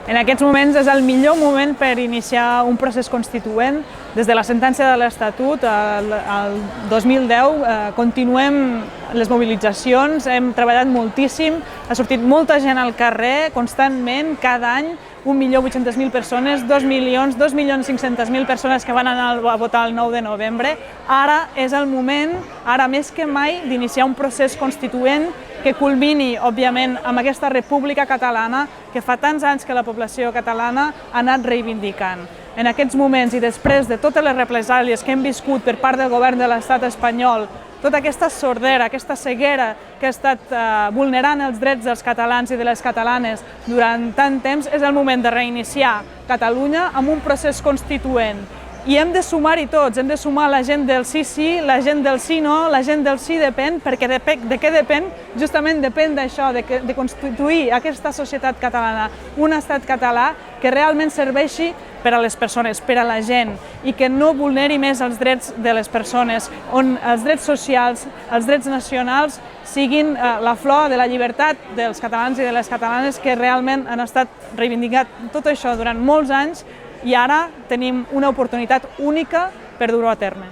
En aquests moments és el millor moment per iniciar un procés constituent. Des de la sentència de l'Estatut, el 2010, continuem les mobilitzacions, hem treballat moltíssim, ha sortit molta gent al carrer constantment, cada any, 1.800.000 persones, 2.500.000 persones que van anar a votar el 9 de novembre. Ara és el moment, ara més que mai, d'iniciar un procés constituent que culmini, òbviament, amb aquesta república catalana que fa tants anys que la població catalana ha anat reivindicant. En aquests moments i després de totes les represàlies que hem viscut per part del govern de l'estat espanyol, tota aquesta sordera, aquesta ceguera que ha estat vulnerant els drets dels catalans i de les catalanes durant tant temps, és el moment de reiniciar Catalunya amb un procés constituent. I hem de sumar-hi tots, hem de sumar la gent del sí sí, la gent del sí no, la gent del sí depèn, perquè de què depèn? Justament depèn d'això, de constituir aquesta societat catalana, un estat català que realment serveixi per a les persones, per a la gent, i que no vulneri més els drets de les persones, on els drets socials, els drets nacionals siguin la flor de la llibertat dels catalans i de les catalanes que realment han estat reivindicat tot això durant molts anys i ara tenim una oportunitat única per dur-ho a terme.